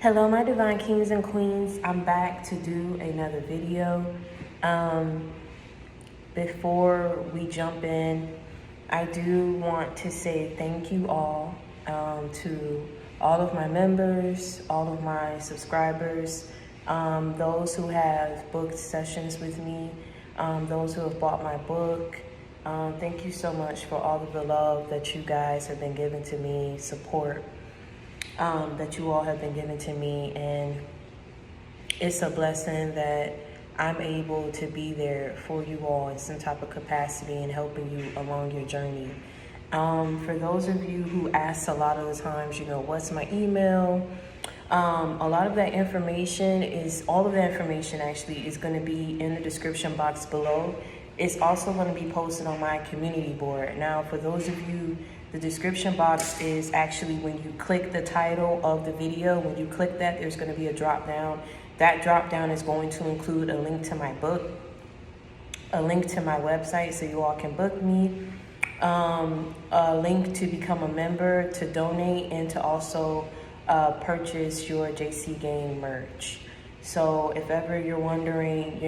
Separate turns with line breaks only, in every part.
Hello, my divine kings and queens. I'm back to do another video. Before we jump in, I do want to say thank you all to all of my members, all of my subscribers, those who have booked sessions with me, those who have bought my book. Thank you so much for all of the love that you guys have been giving to me, support that you all have been giving to me, and it's a blessing that I'm able to be there for you all in some type of capacity and helping you along your journey. For those of you who ask a lot of the times, what's my email? A lot of that information all of that information actually is going to be in the description box below. It's also going to be posted on my community board. Now, for those of you, the description box is actually when you click the title of the video. When you click that, there's going to be a drop down. That drop down is going to include a link to my book, a link to my website so you all can book me, a link to become a member, to donate, and to also purchase your JC Game merch. So if ever you're wondering,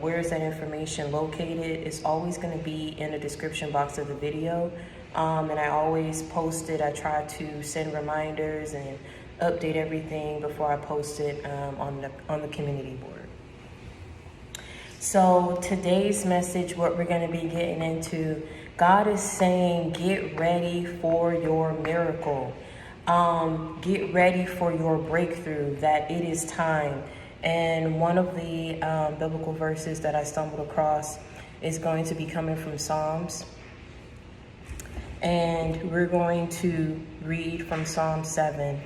where's that information located, it's always going to be in the description box of the video. And I always post it. I try to send reminders and update everything before I post it on the community board. So today's message, what we're going to be getting into, God is saying, get ready for your miracle. Get ready for your breakthrough, that it is time. And one of the biblical verses that I stumbled across is going to be coming from Psalms. And we're going to read from Psalm 7.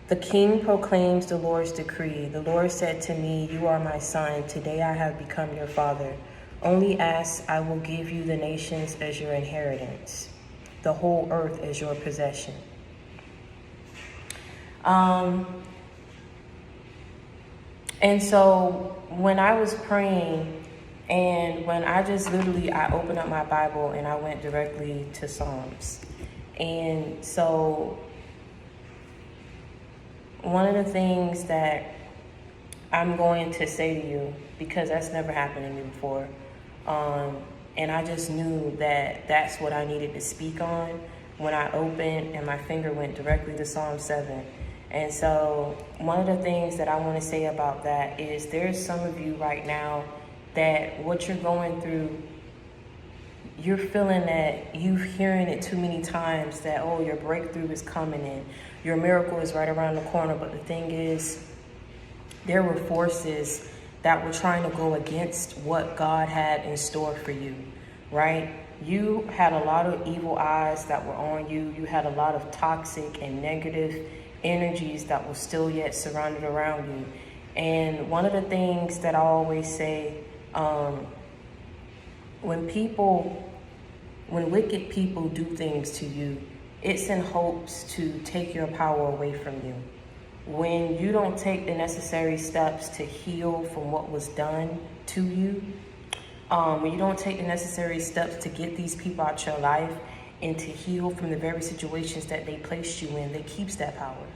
The king proclaims the Lord's decree. The Lord said to me, you are my son. Today I have become your father. Only ask, I will give you the nations as your inheritance, the whole earth as your possession. And so when I was praying, and when I opened up my Bible and I went directly to Psalms. And so one of the things that I'm going to say to you, because that's never happened to me before, and I just knew that that's what I needed to speak on when I opened and my finger went directly to Psalm 7. And so one of the things that I want to say about that is there's some of you right now that what you're going through, you're feeling that you're hearing it too many times that, oh, your breakthrough is coming in, your miracle is right around the corner. But the thing is, there were forces that were trying to go against what God had in store for you, right? You had a lot of evil eyes that were on you. You had a lot of toxic and negative energies that were still yet surrounded around you. And one of the things that I always say, when wicked people do things to you, it's in hopes to take your power away from you. When you don't take the necessary steps to heal from what was done to you, when you don't take the necessary steps to get these people out your life and to heal from the very situations that they placed you in, they keeps that power.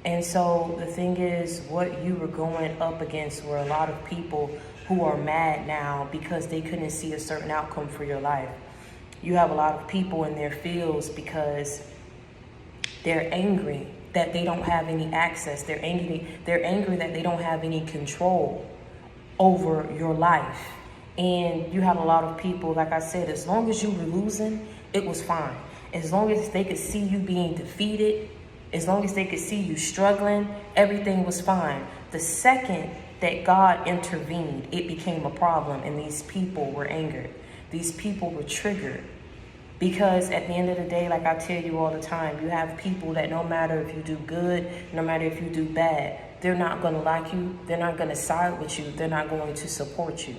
And so the thing is, what you were going up against were a lot of people who are mad now because they couldn't see a certain outcome for your life. You have a lot of people in their fields because they're angry that they don't have any access. They're angry that they don't have any control over your life. And you have a lot of people, like I said, as long as you were losing, it was fine. As long as they could see you being defeated, as long as they could see you struggling, everything was fine. The second that God intervened, it became a problem, and these people were angered. These people were triggered. Because at the end of the day, like I tell you all the time, you have people that no matter if you do good, no matter if you do bad, they're not going to like you. They're not going to side with you. They're not going to support you.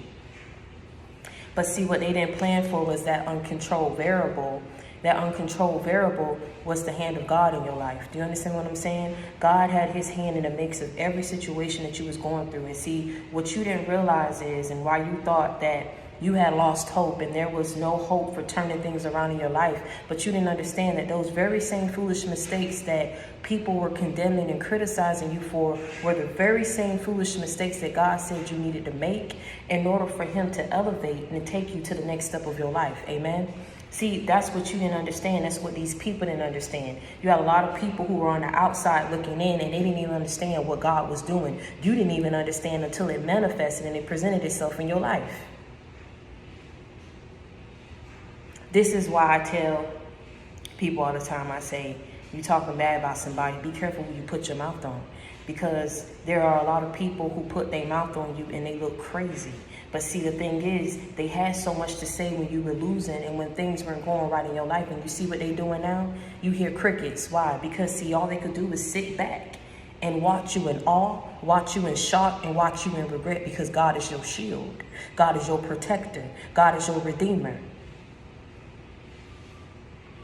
But see, what they didn't plan for was that uncontrolled variable. That uncontrolled variable was the hand of God in your life. Do you understand what I'm saying? God had his hand in the mix of every situation that you was going through. And see, what you didn't realize is, and why you thought that you had lost hope and there was no hope for turning things around in your life. But you didn't understand that those very same foolish mistakes that people were condemning and criticizing you for were the very same foolish mistakes that God said you needed to make in order for him to elevate and take you to the next step of your life. Amen. See, that's what you didn't understand. That's what these people didn't understand. You had a lot of people who were on the outside looking in, and they didn't even understand what God was doing. You didn't even understand until it manifested and it presented itself in your life. This is why I tell people all the time, I say, you talking bad about somebody, be careful who you put your mouth on. Because there are a lot of people who put their mouth on you and they look crazy. But see, the thing is, they had so much to say when you were losing and when things weren't going right in your life. And you see what they're doing now? You hear crickets. Why? Because, see, all they could do was sit back and watch you in awe, watch you in shock, and watch you in regret, because God is your shield. God is your protector. God is your redeemer.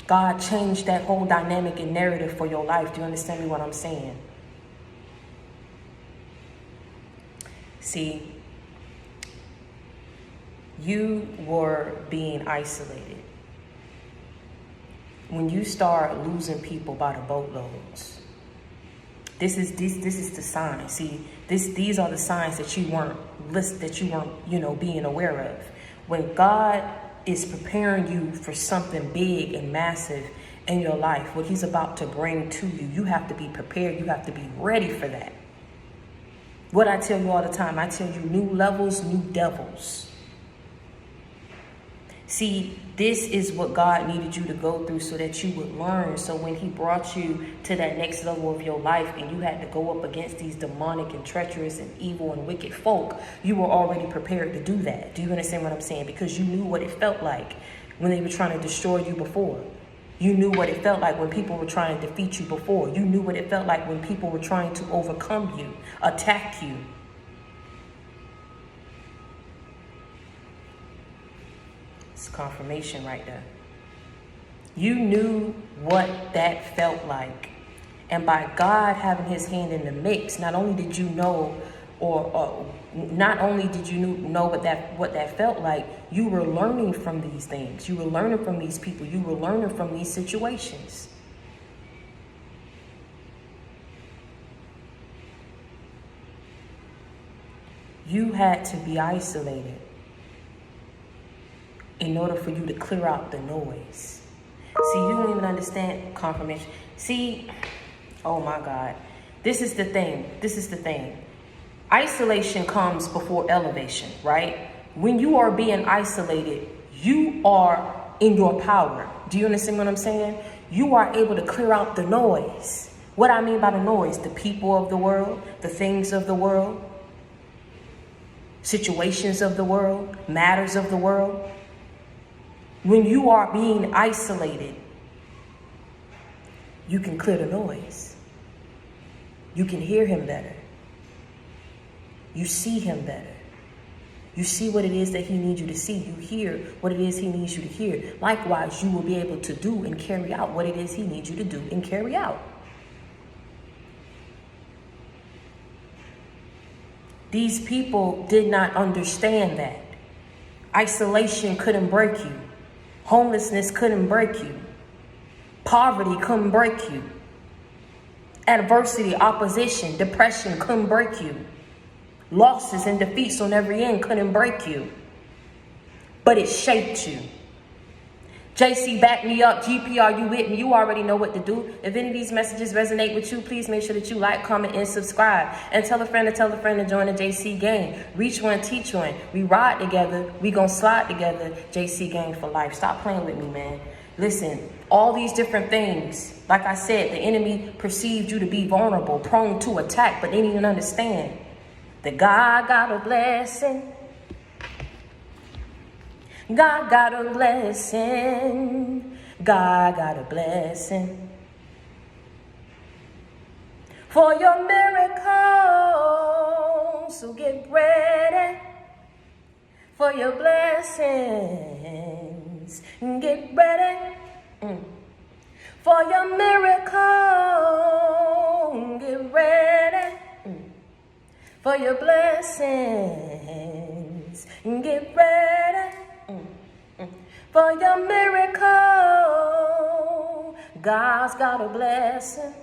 God changed that whole dynamic and narrative for your life. Do you understand me what I'm saying? See, you were being isolated. When you start losing people by the boatloads, this is the sign. See, these are the signs that you weren't being aware of. When God is preparing you for something big and massive in your life, what he's about to bring to you, you have to be prepared. You have to be ready for that. What I tell you all the time, I tell you, new levels, new devils. See, this is what God needed you to go through so that you would learn. So when he brought you to that next level of your life and you had to go up against these demonic and treacherous and evil and wicked folk, you were already prepared to do that. Do you understand what I'm saying? Because you knew what it felt like when they were trying to destroy you before. You knew what it felt like when people were trying to defeat you before. You knew what it felt like when people were trying to overcome you, attack you. It's confirmation right there. You knew what that felt like. And by God having his hand in the mix, not only did you know not only did you know what that felt like, you were learning from these things. You were learning from these people. You were learning from these situations. You had to be isolated in order for you to clear out the noise. See, you don't even understand confirmation. See, oh my God. This is the thing. Isolation comes before elevation, right? When you are being isolated, you are in your power. Do you understand what I'm saying? You are able to clear out the noise. What I mean by the noise, the people of the world, the things of the world, situations of the world, matters of the world. When you are being isolated, you can clear the noise. You can hear him better. You see him better. You see what it is that he needs you to see. You hear what it is he needs you to hear. Likewise, you will be able to do and carry out what it is he needs you to do and carry out. These people did not understand that. Isolation couldn't break you. Homelessness couldn't break you. Poverty couldn't break you. Adversity, opposition, depression couldn't break you. Losses and defeats on every end couldn't break you. But it shaped you. JC, back me up. GP, are you with me? You already know what to do. If any of these messages resonate with you, please make sure that you like, comment, and subscribe. And tell a friend to join the JC gang. Reach one, teach one. We ride together. We gonna slide together. JC gang for life. Stop playing with me, man. Listen, all these different things, like I said, the enemy perceived you to be vulnerable, prone to attack, but they didn't even understand that God got a blessing. God got a blessing. God got a blessing for your miracle. So get ready for your blessings. Get ready for your miracle. Get ready for your blessings. Get ready For your miracle, God's got a blessing.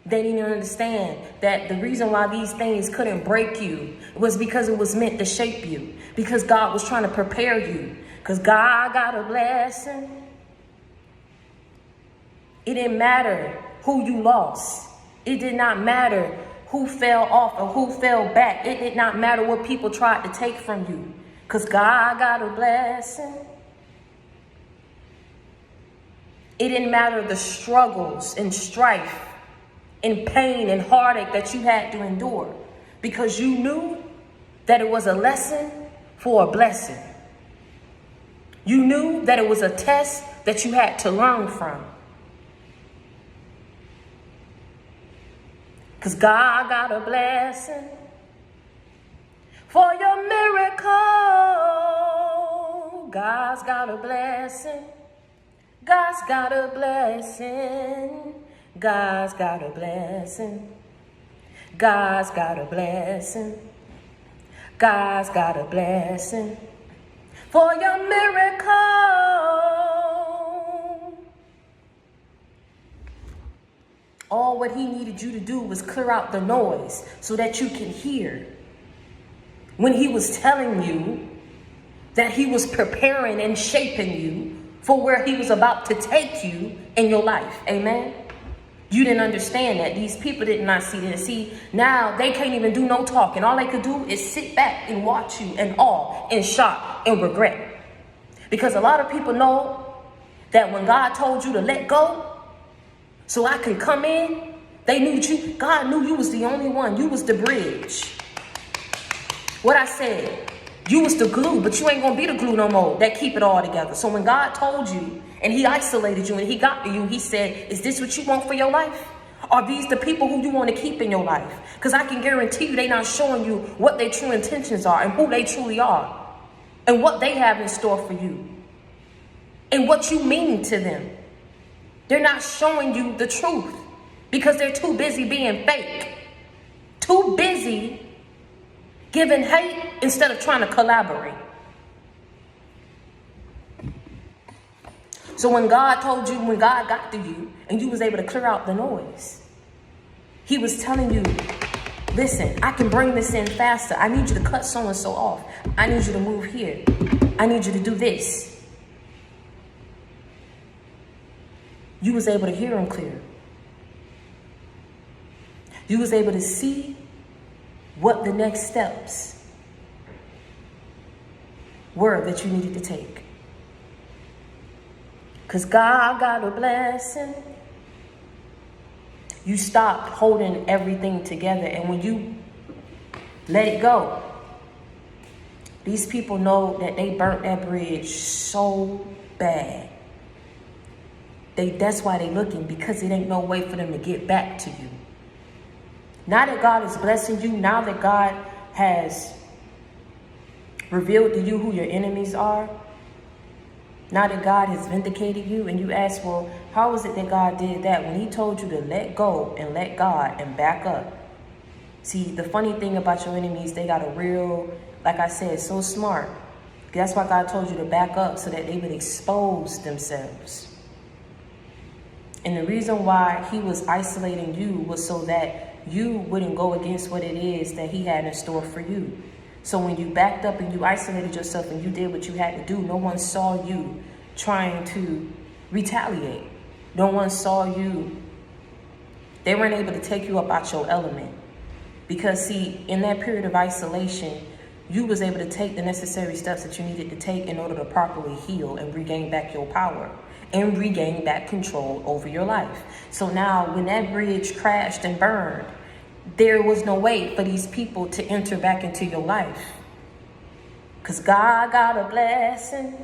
They didn't even understand that the reason why these things couldn't break you was because it was meant to shape you. Because God was trying to prepare you. Because God got a blessing. It didn't matter who you lost. It did not matter who fell off or who fell back. It did not matter what people tried to take from you. Because God got a blessing. It didn't matter the struggles and strife and pain and heartache that you had to endure, because you knew that it was a lesson for a blessing. You knew that it was a test that you had to learn from. Because God got a blessing. For your miracle, God's got a blessing. God's got a blessing. God's got a blessing. God's got a blessing. God's got a blessing. For your miracle. All what he needed you to do was clear out the noise so that you can hear. When he was telling you that he was preparing and shaping you for where he was about to take you in your life. Amen. You didn't understand that. These people did not see this. See, now they can't even do no talking. All they could do is sit back and watch you in awe, in shock, and regret. Because a lot of people know that when God told you to let go so I can come in, they knew you. God knew you was the only one. You was the bridge. What I said, you was the glue, but you ain't going to be the glue no more that keep it all together. So when God told you and he isolated you and he got to you, he said, is this what you want for your life? Are these the people who you want to keep in your life? Because I can guarantee you they're not showing you what their true intentions are and who they truly are and what they have in store for you and what you mean to them. They're not showing you the truth because they're too busy being fake, too busy giving hate instead of trying to collaborate. So when God told you, when God got to you and you was able to clear out the noise, he was telling you, listen, I can bring this in faster. I need you to cut so-and-so off. I need you to move here. I need you to do this. You was able to hear him clear. You was able to see what the next steps were that you needed to take. Because God got a blessing. You stopped holding everything together. And when you let it go, these people know that they burnt that bridge so bad. That's why they're looking, because it ain't no way for them to get back to you. Now that God is blessing you, now that God has revealed to you who your enemies are, now that God has vindicated you, and you ask, well, how is it that God did that? When he told you to let go and let God and back up. See, the funny thing about your enemies, they got a real, like I said, so smart. That's why God told you to back up, so that they would expose themselves. And the reason why he was isolating you was so that you wouldn't go against what it is that he had in store for you. So when you backed up and you isolated yourself and you did what you had to do, no one saw you trying to retaliate. No one saw you. They weren't able to take you up out your element. Because see, in that period of isolation, you was able to take the necessary steps that you needed to take in order to properly heal and regain back your power and regain back control over your life. So now when that bridge crashed and burned, there was no way for these people to enter back into your life. Because God got a blessing.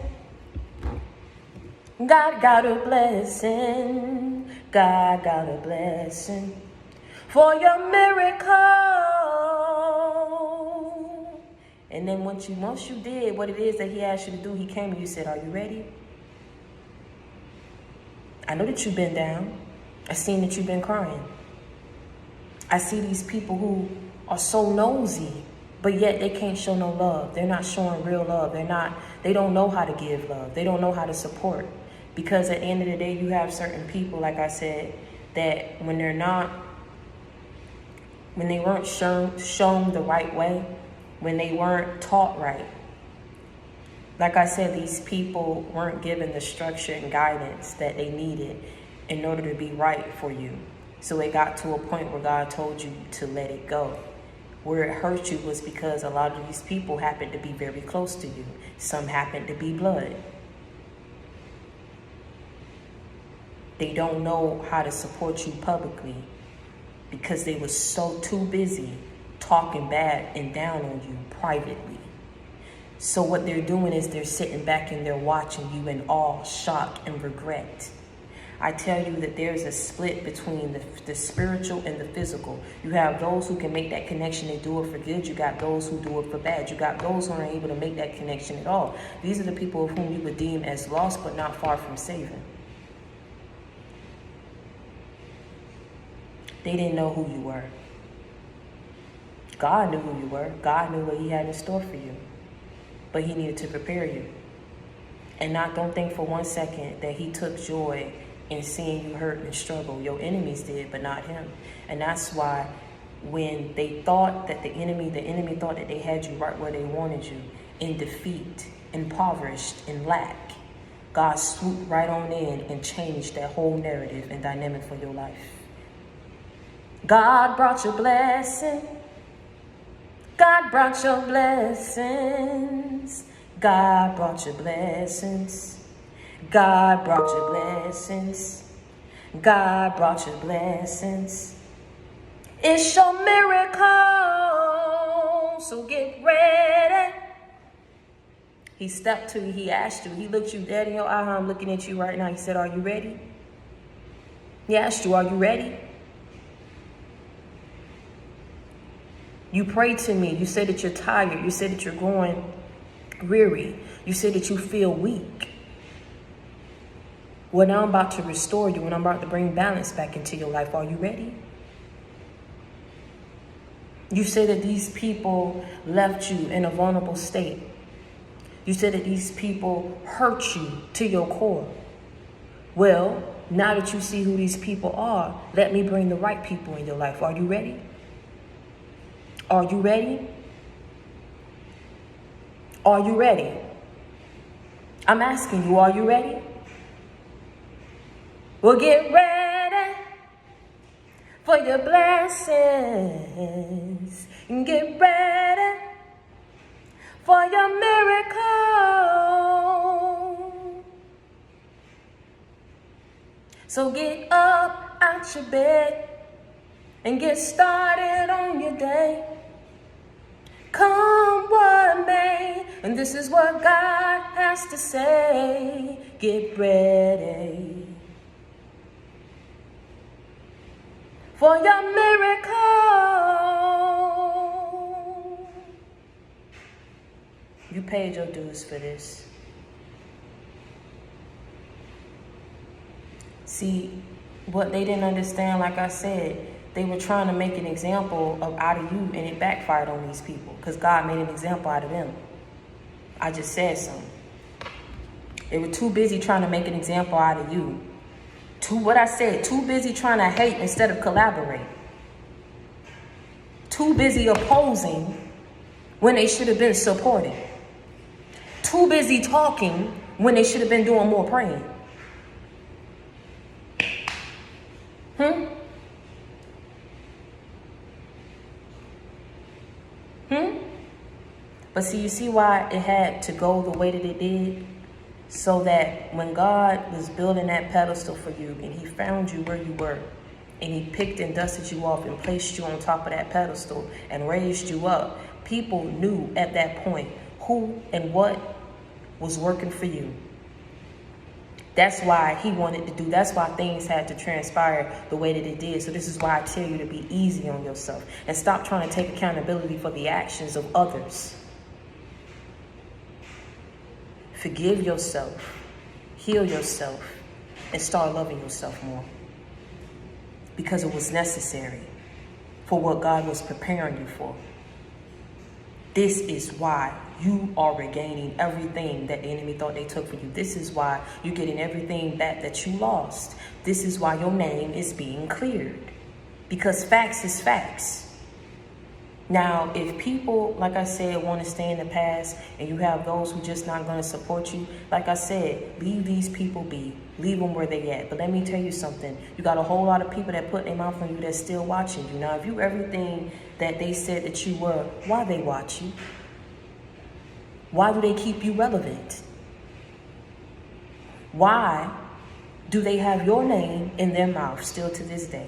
God got a blessing. God got a blessing for your miracle. And then once you did what it is that he asked you to do, he came and you said, are you ready? I know that you've been down. I seen that you've been crying. I see these people who are so nosy But yet they can't show no love. They're not showing real love. They don't know how to give love. They don't know how to support. Because at the end of the day, you have certain people, like I said, that when they weren't shown the right way, when they weren't taught right, like I said, these people weren't given the structure and guidance that they needed in order to be right for you. So it got to a point where God told you to let it go. Where it hurt you was because a lot of these people happened to be very close to you. Some happened to be blood. They don't know how to support you publicly because they were so too busy talking bad and down on you privately. So what they're doing is they're sitting back and they're watching you in awe, shock, and regret. I tell you that there's a split between the spiritual and the physical. You have those who can make that connection and do it for good. You got those who do it for bad. You got those who aren't able to make that connection at all. These are the people of whom you would deem as lost but not far from saving. They didn't know who you were. God knew who you were. God knew what he had in store for you. But he needed to prepare you. And don't think for 1 second that he took joy in seeing you hurt and struggle. Your enemies did, but not him. And that's why when they thought that the enemy thought that they had you right where they wanted you, in defeat, impoverished, in lack, God swooped right on in and changed that whole narrative and dynamic for your life. God brought your blessing. God brought your blessings. God brought your blessings. God brought your blessings. God brought your blessings. It's your miracle, so get ready. He stepped to you, he asked you, he looked you dead in your eye. I'm looking at you right now. He said, are you ready? He asked you, are you ready? You prayed to me. You said that you're tired. You said that you're growing weary. You said that you feel weak. Well, now I'm about to restore you and I'm about to bring balance back into your life. Are you ready? You said that these people left you in a vulnerable state. You said that these people hurt you to your core. Well, now that you see who these people are, let me bring the right people in your life. Are you ready? Are you ready? Are you ready? I'm asking you, are you ready? Well, get ready for your blessings. Get ready for your miracle. So get up out your bed and get started on your day. Come what may, and this is what God has to say. Get ready for your miracle. You paid your dues for this. See, what they didn't understand, like I said, they were trying to make an example out of you, and it backfired on these people because God made an example out of them. I just said something. They were too busy trying to make an example out of you. Too busy trying to hate instead of collaborate. Too busy opposing when they should have been supporting. Too busy talking when they should have been doing more praying. But see, you see why it had to go the way that it did? So that when God was building that pedestal for you and he found you where you were and he picked and dusted you off and placed you on top of that pedestal and raised you up, people knew at that point who and what was working for you. That's why he wanted to do, that's why things had to transpire the way that it did. So this is why I tell you to be easy on yourself and stop trying to take accountability for the actions of others. Forgive yourself, heal yourself, and start loving yourself more. Because it was necessary for what God was preparing you for. This is why you are regaining everything that the enemy thought they took from you. This is why you're getting everything back that you lost. This is why your name is being cleared. Because facts is facts. Now, if people, like I said, want to stay in the past and you have those who just not going to support you, like I said, leave these people be. Leave them where they at. But let me tell you something. You got a whole lot of people that put their mouth on you that's still watching you. Now, if you everything that they said that you were, why they watch you? Why do they keep you relevant? Why do they have your name in their mouth still to this day?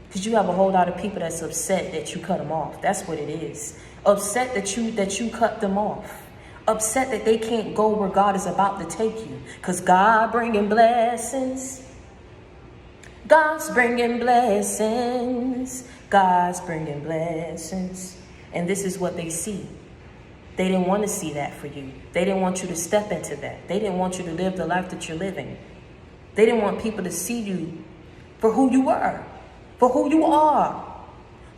Because you have a whole lot of people that's upset that you cut them off. That's what it is. Upset that you cut them off. Upset that they can't go where God is about to take you. Because God bringing blessings. God's bringing blessings. God's bringing blessings. And this is what they see. They didn't want to see that for you. They didn't want you to step into that. They didn't want you to live the life that you're living. They didn't want people to see you for who you were. For who you are,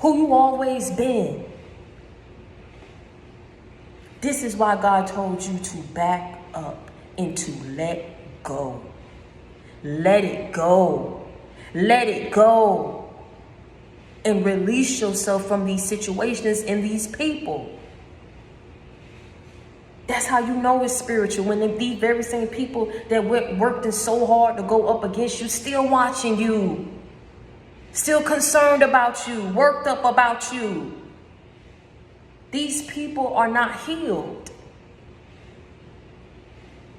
who you always been. This is why God told you to back up and to let go. Let it go. Let it go. And release yourself from these situations and these people. That's how you know it's spiritual. When these very same people that worked so hard to go up against you, still watching you. Still concerned about you, worked up about you. These people are not healed.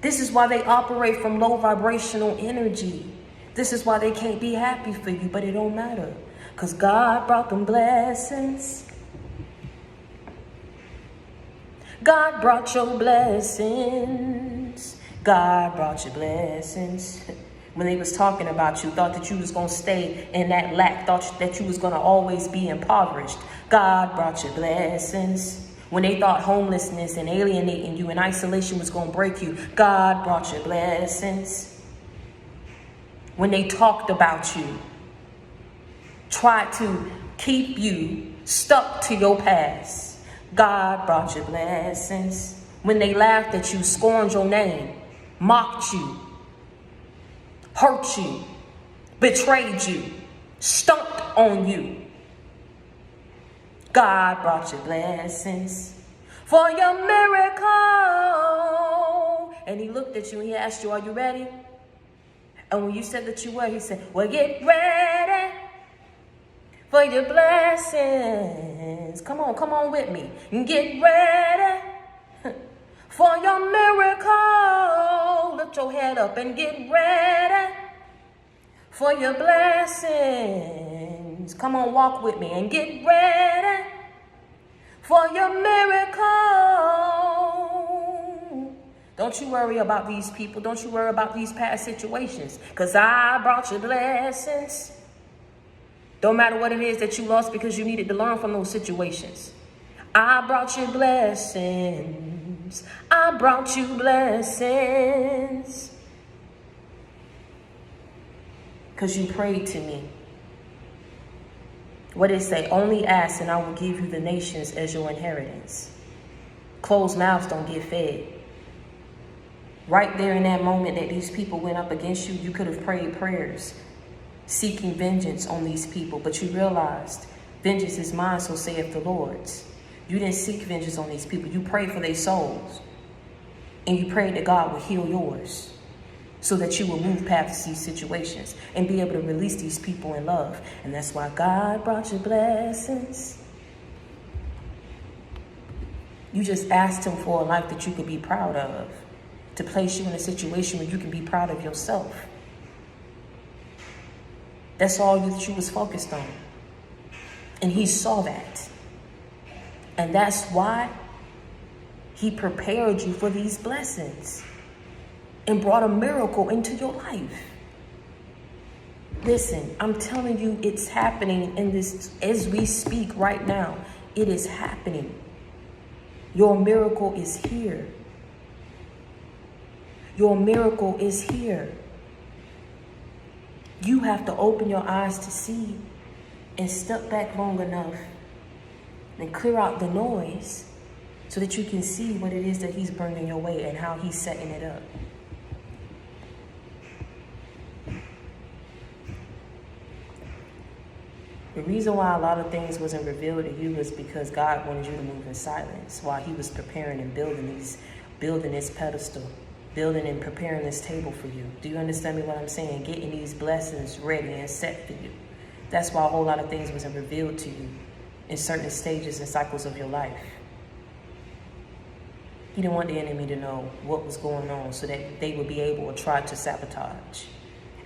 This is why they operate from low vibrational energy. This is why they can't be happy for you, but it don't matter. Because God brought them blessings. God brought your blessings. God brought your blessings. When they was talking about you, thought that you was going to stay in that lack, thought that you was going to always be impoverished. God brought you blessings. When they thought homelessness and alienating you and isolation was going to break you, God brought you blessings. When they talked about you, tried to keep you stuck to your past, God brought you blessings. When they laughed at you, scorned your name, mocked you, hurt you, betrayed you, stomped on you, God brought you blessings for your miracle. And he looked at you and he asked you, are you ready? And when you said that you were, he said, well, get ready for your blessings. Come on with me. Get ready for your miracle. Lift your head up and get ready for your blessings. Come on, walk with me and get ready for your miracle. Don't you worry about these people. Don't you worry about these past situations. Because I brought you blessings. Don't matter what it is that you lost because you needed to learn from those situations. I brought you blessings. I brought you blessings. Because you prayed to me. What did it say? Only ask and I will give you the nations as your inheritance. Closed mouths don't get fed. Right there in that moment that these people went up against you, you could have prayed prayers seeking vengeance on these people. But you realized vengeance is mine, so saith the Lord. You didn't seek vengeance on these people. You prayed for their souls. And you prayed that God would heal yours so that you will move past these situations and be able to release these people in love. And that's why God brought you blessings. You just asked him for a life that you could be proud of, to place you in a situation where you can be proud of yourself. That's all that you was focused on. And he saw that. And that's why he prepared you for these blessings and brought a miracle into your life. Listen, I'm telling you, it's happening in this, as we speak right now. It is happening. Your miracle is here. Your miracle is here. You have to open your eyes to see and step back long enough and clear out the noise so that you can see what it is that he's bringing your way and how he's setting it up. The reason why a lot of things wasn't revealed to you is because God wanted you to move in silence while he was preparing and building this pedestal, building and preparing this table for you. Do you understand me what I'm saying? Getting these blessings ready and set for you. That's why a whole lot of things wasn't revealed to you in certain stages and cycles of your life. He didn't want the enemy to know what was going on so that they would be able to try to sabotage.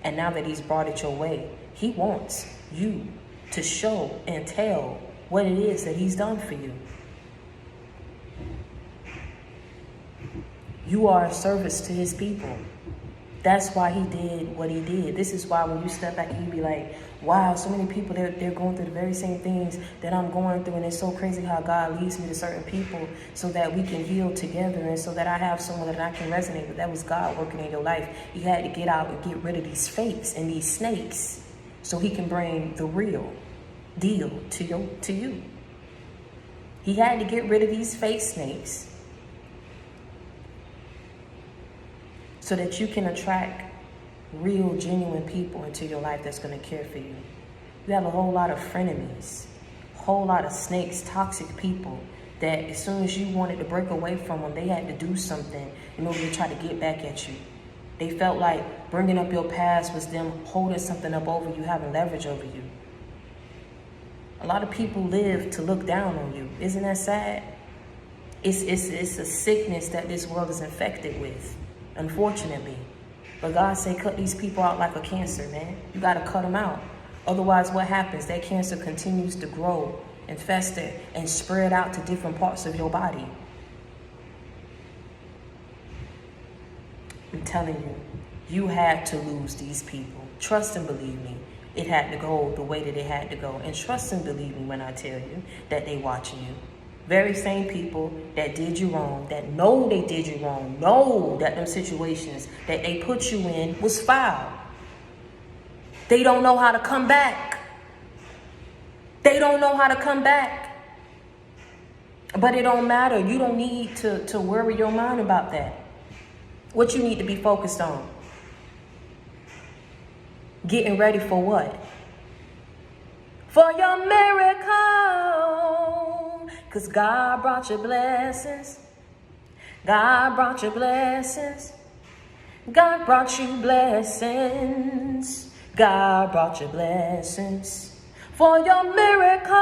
And now that he's brought it your way, he wants you to show and tell what it is that he's done for you. You are a service to his people. That's why he did what he did. This is why when you step back, you be like, wow, so many people, they're going through the very same things that I'm going through. And it's so crazy how God leads me to certain people so that we can heal together and so that I have someone that I can resonate with. That was God working in your life. He had to get out and get rid of these fakes and these snakes so he can bring the real deal to you. He had to get rid of these fake snakes so that you can attract real, genuine people into your life that's going to care for you. You have a whole lot of frenemies, a whole lot of snakes, toxic people that as soon as you wanted to break away from them, they had to do something in order to try to get back at you. They felt like bringing up your past was them holding something up over you, having leverage over you. A lot of people live to look down on you. Isn't that sad? It's a sickness that this world is infected with, unfortunately. But God say, cut these people out like a cancer, man. You got to cut them out. Otherwise, what happens? That cancer continues to grow and fester and spread out to different parts of your body. I'm telling you, you had to lose these people. Trust and believe me. It had to go the way that it had to go. And trust and believe me when I tell you that they watching you. Very same people that did you wrong, that know they did you wrong, know that them situations that they put you in was foul. They don't know how to come back. They don't know how to come back. But it don't matter. You don't need to worry your mind about that. What you need to be focused on? Getting ready for what? For your miracle. Because God brought you blessings. God brought you blessings. God brought you blessings. God brought you blessings. For your miracle.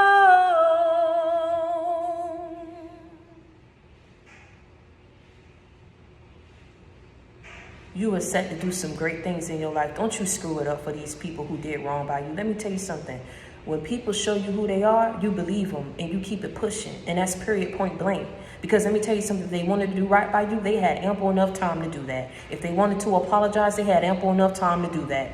You are set to do some great things in your life. Don't you screw it up for these people who did wrong by you. Let me tell you something. When people show you who they are, you believe them and you keep it pushing. And that's period, point blank. Because let me tell you something. If they wanted to do right by you, they had ample enough time to do that. If they wanted to apologize, they had ample enough time to do that.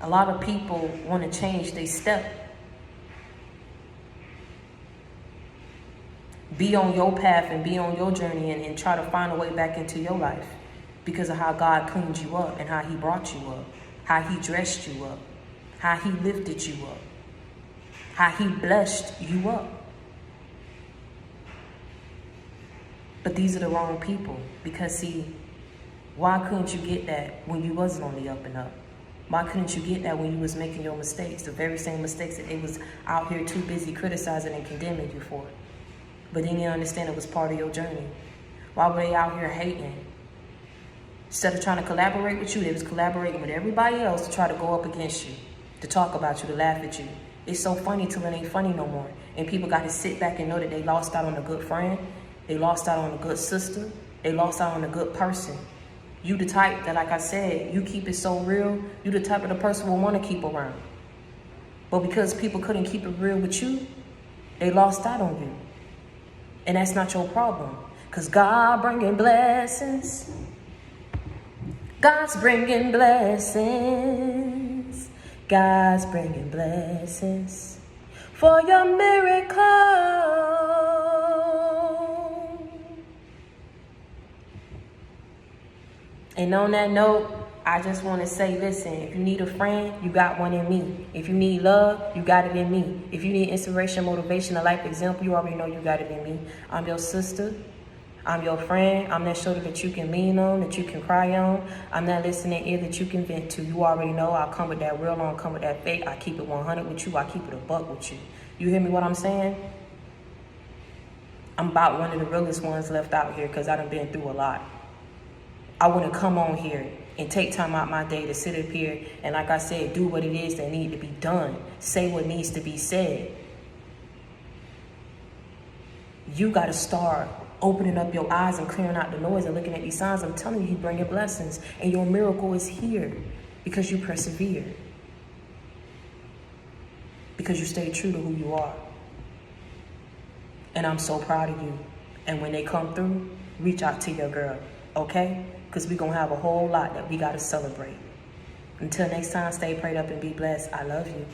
A lot of people want to change their step. Be on your path and be on your journey and try to find a way back into your life because of how God cleaned you up and how he brought you up, how he dressed you up, how he lifted you up, how he blessed you up. But these are the wrong people because see, why couldn't you get that when you wasn't on the up and up? Why couldn't you get that when you was making your mistakes, the very same mistakes that they was out here too busy criticizing and condemning you for? But then you understand it was part of your journey. Why were they out here hating? Instead of trying to collaborate with you, they was collaborating with everybody else to try to go up against you, to talk about you, to laugh at you. It's so funny till it ain't funny no more. And people got to sit back and know that they lost out on a good friend. They lost out on a good sister. They lost out on a good person. You the type that, like I said, you keep it so real. You the type of the person will want to keep around. But because people couldn't keep it real with you, they lost out on you. And that's not your problem. Because God bringing blessings. God's bringing blessings. God's bringing blessings for your miracle. And on that note, I just want to say, listen, if you need a friend, you got one in me. If you need love, you got it in me. If you need inspiration, motivation, a life example, you already know you got it in me. I'm your sister. I'm your friend. I'm that shoulder that you can lean on, that you can cry on. I'm that listening ear that you can vent to. You already know I come with that real, I don't come with that fake. I keep it 100 with you. I keep it a buck with you. You hear me what I'm saying? I'm about one of the realest ones left out here because I done been through a lot. I want to come on here and take time out my day to sit up here and, like I said, do what it is that need to be done. Say what needs to be said. You got to start opening up your eyes and clearing out the noise and looking at these signs. I'm telling you, He's bringing blessings. And your miracle is here because you persevere. Because you stay true to who you are. And I'm so proud of you. And when they come through, reach out to your girl, okay? Because we're going to have a whole lot that we got to celebrate. Until next time, stay prayed up and be blessed. I love you.